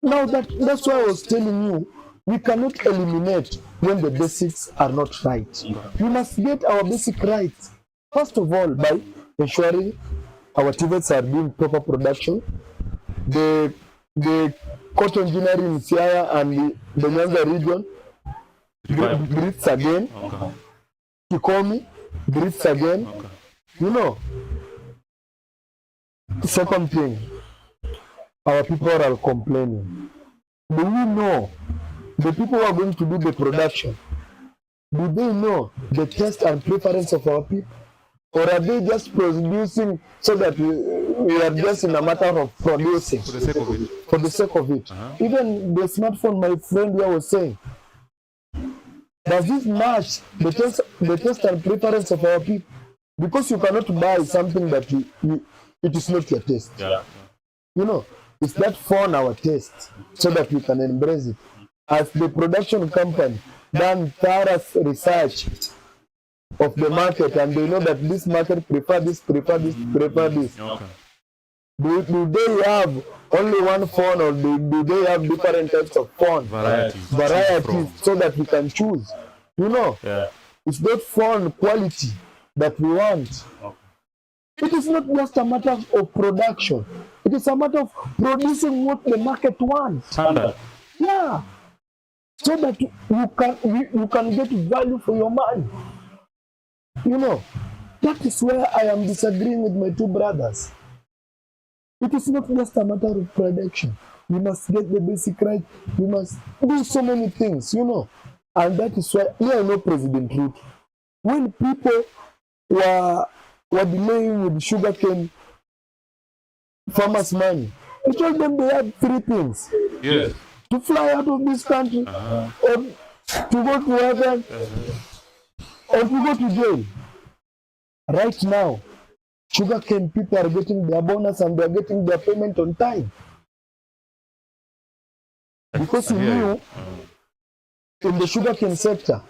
now that's why I was telling you, we cannot eliminate when the basics are not right. We must get our basic rights. First of all, by ensuring our TVETs are doing proper production. The cotton ginnery in Siaya and the Nyanza region breathes again. Okay. Kikomi breathes again. Okay. You know. Second thing, our people are complaining. Do we know the people who are going to do the production? Do they know the taste and preference of our people? Or are they just producing so that we are just in a matter of producing? For the sake of it. For the sake of it. Even the smartphone, my friend here was saying, does this match the taste and preference of our people? Because you cannot buy something that it is not your taste. Yeah. You know, it's that phone our taste so that we can embrace it. As the production company done thorough research of the market, and they know that this market prefer this. Okay. Do they have only one phone, or do they have different types of phone? Varieties, so that we can choose. You know, it's that phone quality that we want. Okay. It is not just a matter of production. It is a matter of producing what the market wants. Standard. Yeah. So that you can get value for your money. You know, that is where I am disagreeing with my two brothers. It is not just a matter of production. We must get the basic right. We must do so many things, you know. And that is why, I know President Ruto. When people were delaying with sugarcane farmers' money, he told them they had three things. Yes. To fly out of this country, or to go to heaven, or to go to jail. Right now, sugarcane people are getting their bonus and they are getting their payment on time. Because you knew in the sugarcane sector,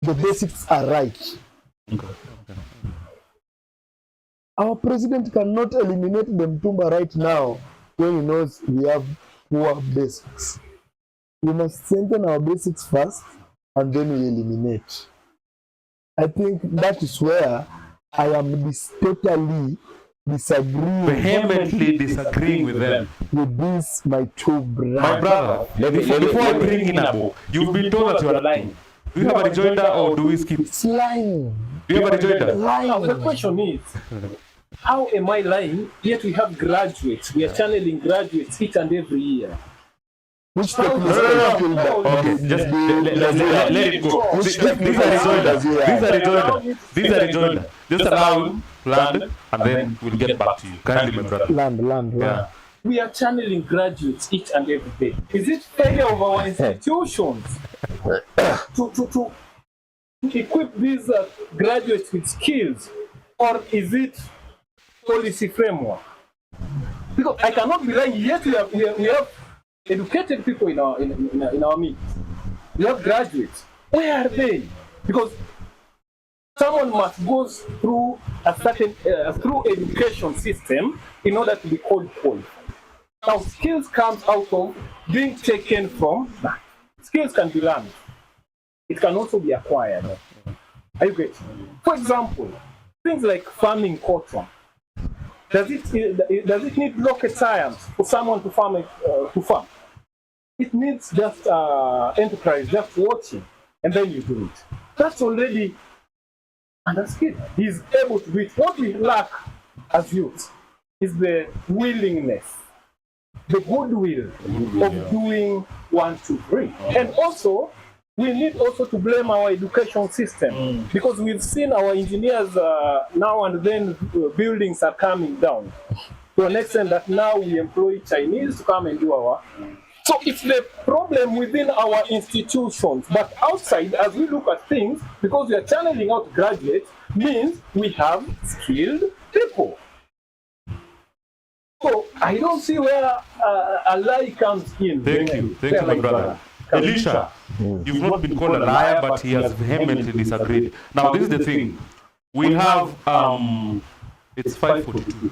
the basics are right. Okay. Our president cannot eliminate the Mtumba right now when he knows we have poor basics. We must strengthen our basics first and then we eliminate. I think that is where I am totally vehemently disagreeing with them. With this, my two brothers. My brother, before I bring in a book, you've been told that you are lying. Do you have a rejoinder or do we skip? It's lying. Do you have a rejoinder? Now, the question is, how am I lying? Yet we have graduates. We are channeling graduates each and every year. Which How techniques is can that? you feel that? Okay, just let it go. These are rejoinder. These are rejoinder. These are rejoinder. Just allow land and then we'll get back to you. Kindly, my brother. Land. Yeah. We are channeling graduates each and every day. Is it failure of our institutions to equip these graduates with skills, or is it policy framework? Because I cannot be lying. Yet we have educated people in our midst. We have graduates. Where are they? Because someone must go through a certain through education system in order to be called qualified. Now, skills comes out of being taken from that. Skills can be learned. It can also be acquired. Are you getting? For example, things like farming cotton. Does it need rocket science for someone to farm? It needs just enterprise, just watching, and then you do it. That's already under skill. He's able to do it. What we lack as youth is the willingness, the goodwill of doing 1, 2, 3. And also, we need also to blame our education system because we've seen our engineers now and then buildings are coming down to an extent that now we employ Chinese to come and do our. So it's the problem within our institutions, but outside, as we look at things, because we are channeling out graduates, means we have skilled people. So I don't see where a lie comes in. Thank you, my brother. Elisha, you've not been called a liar, but he has vehemently disagreed. Now, this is the thing. We have, it's 5:42.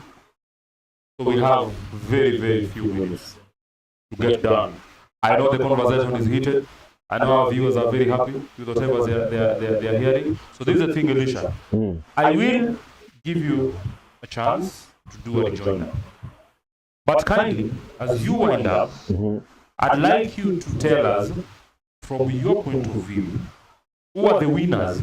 So we have very, very few minutes to get done. I know the conversation is heated. I know our viewers are very happy with whatever they are hearing. So this is the thing, Elisha. I will give you a chance to do a rejoinder. But kindly, as you wind up, I'd like you to tell us, from your point of view, who are the winners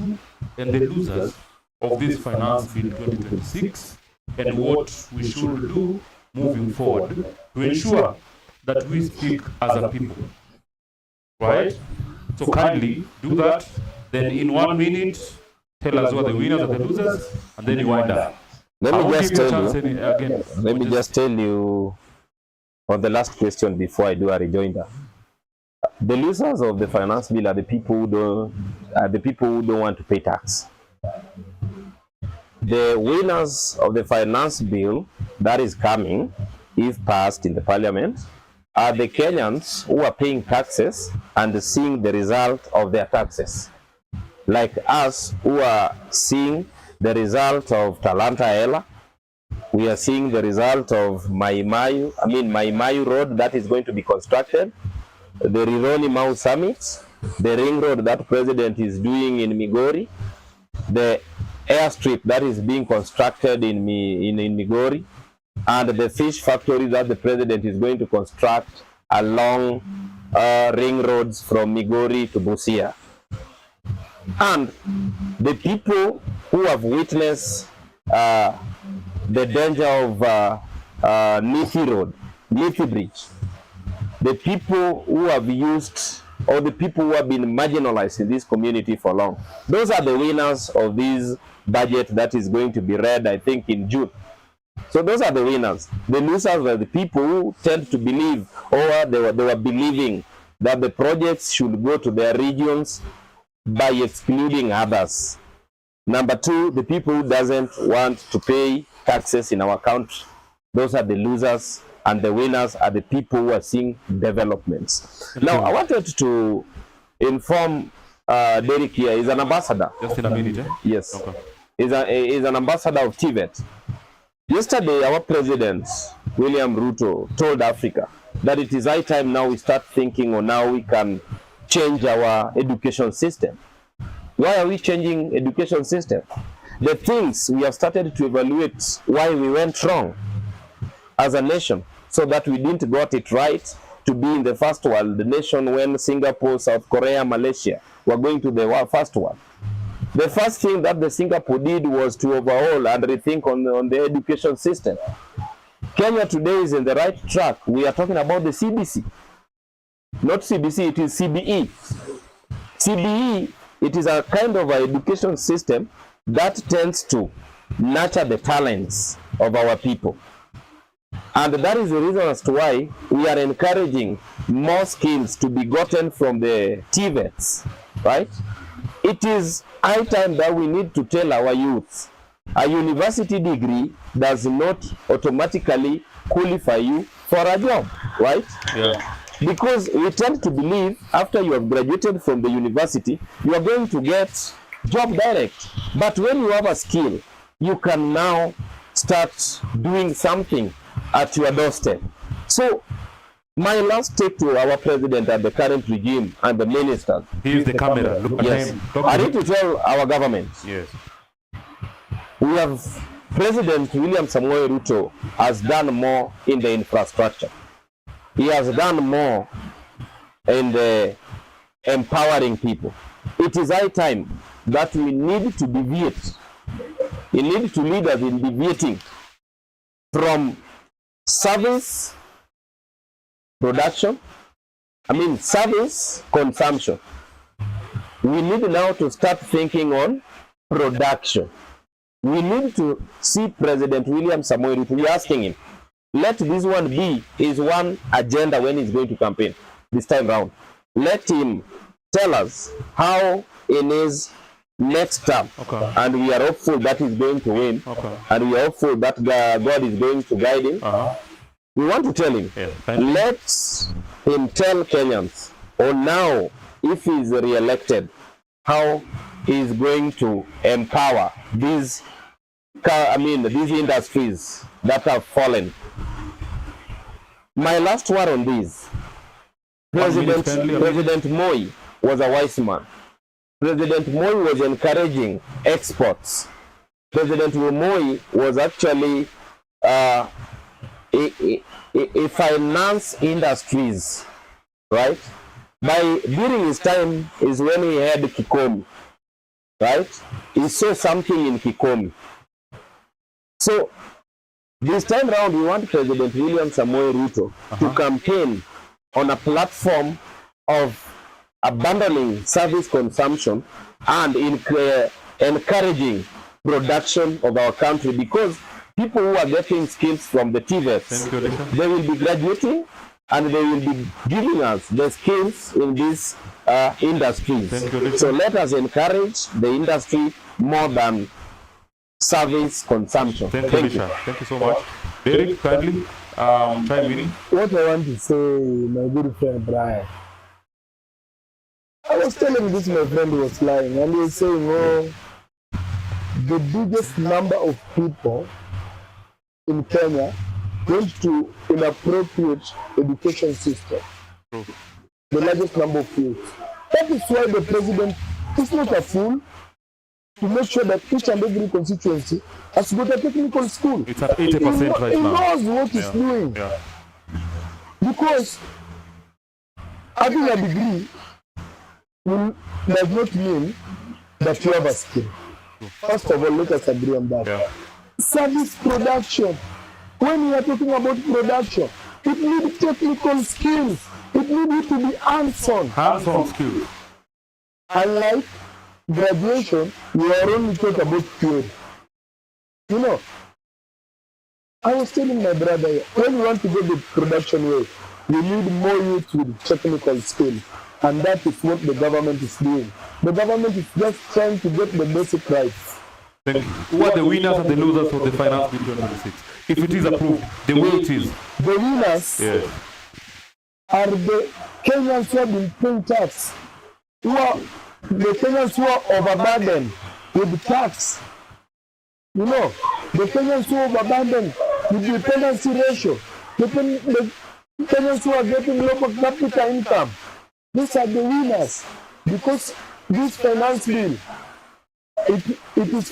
and the losers of this Finance Bill 2026 and what we should do moving forward to ensure that we speak as a people. Right? So kindly do that. Then in 1 minute, tell us who are the winners and the losers, and then you wind up. Let me just tell you on the last question before I do a rejoinder. The losers of the finance bill are the people who don't want to pay tax. The winners of the finance bill that is coming, if passed in the parliament, are the Kenyans who are paying taxes and seeing the result of their taxes. Like us, who are seeing the result of Talanta Ela. We are seeing the result of Mai Mahiu Road that is going to be constructed, the Rironi Mau Summit, the ring road that President is doing in Migori, the airstrip that is being constructed in Migori, and the fish factory that the President is going to construct along ring roads from Migori to Busia. And the people who have witnessed the danger of Nithi Bridge, the people who have used, or the people who have been marginalized in this community for long, those are the winners of this budget that is going to be read, I think, in June. So those are the winners. The losers are the people who tend to believe, or they were believing that the projects should go to their regions by excluding others. Number two, the people who doesn't want to pay taxes in our country. Those are the losers, and the winners are the people who are seeing developments. Now, I wanted to inform Derek here. He's an ambassador. Just in a minute, eh? Yes. Okay. He's an ambassador of TVET. Yesterday, our president, William Ruto, told Africa that it is high time now we start thinking on how we can change our education system. Why are we changing education system? The things we have started to evaluate why we went wrong as a nation, so that we didn't got it right to be in the first world nation when Singapore, South Korea, Malaysia we're going to the first one. The first thing that the Singapore did was to overhaul and rethink on the education system. Kenya today is in the right track. We are talking about the CBC. Not CBC, it is CBE. CBE, it is a kind of an education system that tends to nurture the talents of our people. And that is the reason as to why we are encouraging more skills to be gotten from the TVETs, right? It is high time that we need to tell our youth, a university degree does not automatically qualify you for a job, right? Yeah. Because we tend to believe after you have graduated from the university, you are going to get job direct. But when you have a skill, you can now start doing something at your doorstep. So my last take to our president and the current regime and the ministers. Here's the camera. Look at Yes, him. I need to tell our government. Yes. We have President William Samoei Ruto has done more in the infrastructure. He has done more in the empowering people. It is high time that we need to deviate. We need to lead us in deviating from service service consumption. We need now to start thinking on production. We need to see President William Samoei Ruto. We're asking him, let this one be his one agenda when he's going to campaign this time round. Let him tell us how in his next term, Okay. and we are hopeful that he's going to win, Okay. and we are hopeful that God is going to guide him. We want to tell him, Yeah. Thank you. let him tell Kenyans, or now, if he is re-elected, how he is going to empower these industries that have fallen. My last word on this, President Moi was a wise man. President Moi was encouraging exports. President Moi was actually he financed industries, right? During his time is when he had Kikomi, right? He saw something in Kikomi. So this time round, we want President William Samoei Ruto to campaign on a platform of abandoning service consumption and encouraging production of our country, because people who are getting skills from the TVETs, they will be graduating and they will be giving us the skills in these industries. So let us encourage the industry more than service consumption. Thank you. Thank you so much. Derek, kindly chime in. What I want to say, my good friend Brian, I was telling this, my friend was lying, and he was saying, oh, the biggest number of people in Kenya went to inappropriate education system. The largest number of youth. That is why the president is not a fool to make sure that each and every constituency has got a technical school. It's at 80% right now. He knows what he's doing. Yeah. Because having a degree does not mean that you have a skill. First of all, let us agree on that. Yeah. Service production. When we are talking about production, it needs technical skills. It needs you to be hands-on. Hands-on skills. Unlike graduation, we are only talking about theory. You know, I was telling my brother, when we want to go the production way, we need more youth with technical skills. And that is what the government is doing. The government is just trying to get the basic rights. Who are the winners and the losers of the finance bill 2026? If it is approved, the way it is. The winners are the Kenyans who have been paying tax. The Kenyans who are overburdened with tax. You know, the Kenyans who are overburdened with dependency ratio. The Kenyans who are getting low per capita income. These are the winners, because this finance bill, it is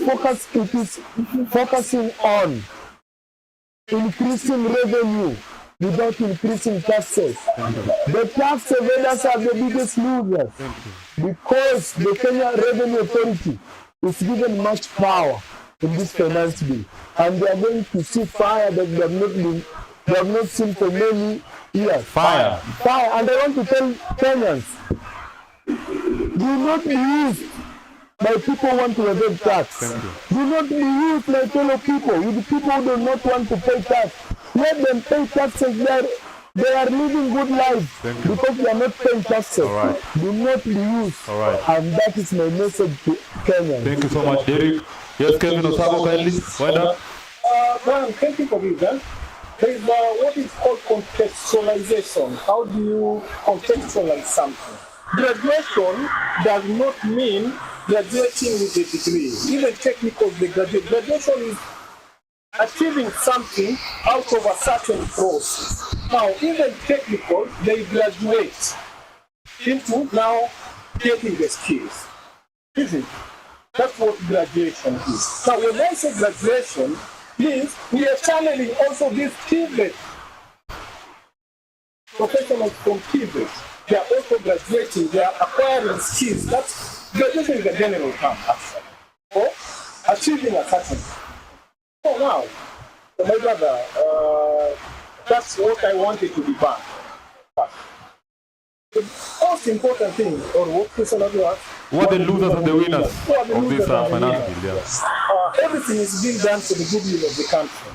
focusing on increasing revenue without increasing taxes. The tax evaders are the biggest losers because the Kenya Revenue Authority is given much power in this finance bill, and they are going to see fire that they have not seen for many years. Fire. And I want to tell Kenyans, do not be used by people who want to evade tax. Do not be used by fellow people, with people who do not want to pay tax. Let them pay taxes. They are living good lives because they are not paying taxes. Right. Do not be used. Right. And that is my message to Kenyans. Thank you so much, Derek. Yes, Kevin Osago, kindly. Wind up. Brian, thank you for this. There is what is called contextualization. How do you contextualize something? Graduation does not mean graduating with a degree. Even technical, they graduate. Graduation is achieving something out of a certain process. Now, even technical, they graduate into now getting the skills. Isn't it? That's what graduation is. Now, when I say graduation, means we are channeling also these TVET professionals from TVET. They are also graduating, they are acquiring skills. That's graduation is a general term, actually, for achieving a certain. So now, so my brother, that's what I wanted to be back. The most important thing, or what question have you asked? What are the losers and the winners of this finance bill? Yeah. Everything is being done for the goodwill of the country.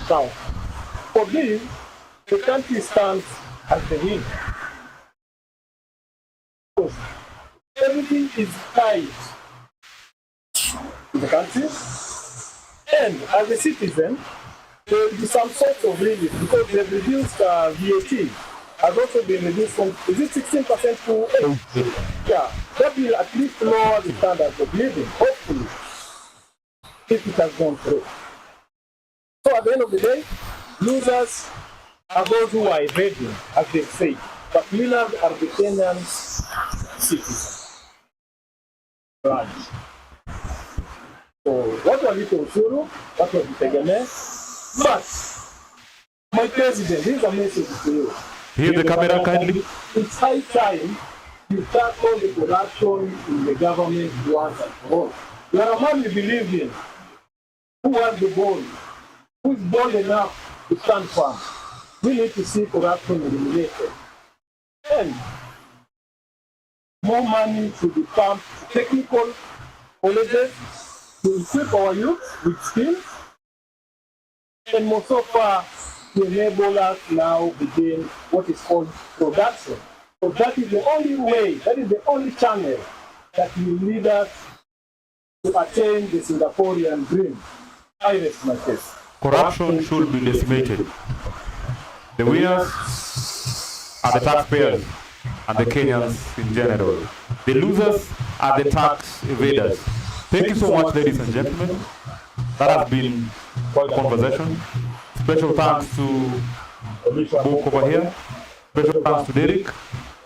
Now, for this, the country stands as the winner. Because everything is tied to the country, and as a citizen, there will be some sort of relief because they have reduced VAT. Has also been reduced from, is it 16% to 8%? Yeah, that will at least lower the standards of living, hopefully, if it has gone through. So at the end of the day, losers are those who are evading, as they say, but winners are the Kenyan citizens. Right. So what was it ushuru? What was it But my president, here's a message to you. Hear the camera kindly. It's high time you tackle the corruption in the government once and for all. You are a man you believe in, who has the ball, who is bold enough to stand firm. We need to see corruption eliminated. And more money should be pumped to technical colleges to equip our youth with skills, and more so far to enable us now begin what is called production. So that is the only way, that is the only channel that will lead us to attain the Singaporean dream. I rest my case. Corruption should be decimated. The winners are the taxpayers and the Kenyans in general. The losers are the tax evaders. Thank you so much, ladies and gentlemen. That has been quite a conversation. Special thanks to Book over here. Special thanks to Derek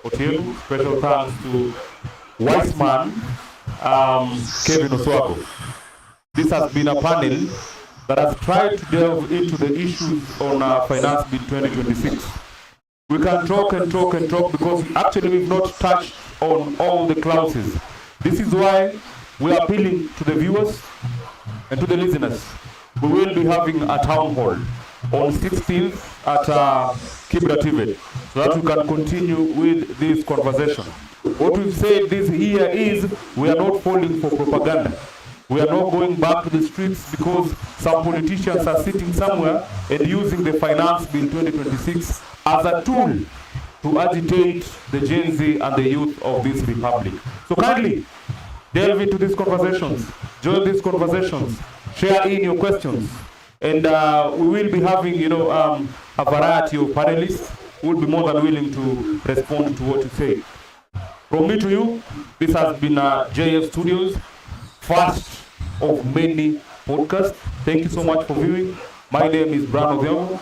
Otieno. Special thanks to Wiseman, Kevin Oswago. This has been a panel that has tried to delve into the issues on Finance Bill 2026. We can talk and talk and talk because actually we've not touched on all the clauses. This is why we are appealing to the viewers and to the listeners. We will be having a town hall on 16th at Kibra TV so that we can continue with this conversation. What we've said this year is we are not falling for propaganda. We are not going back to the streets because some politicians are sitting somewhere and using the Finance Bill 2026 as a tool to agitate the Gen Z and the youth of this republic. So kindly delve into these conversations, join these conversations, share in your questions, and we will be having, a variety of panelists who will be more than willing to respond to what you say. From me to you, this has been JF Studios, first of many podcasts. Thank you so much for viewing. My name is Brian Odhiambo.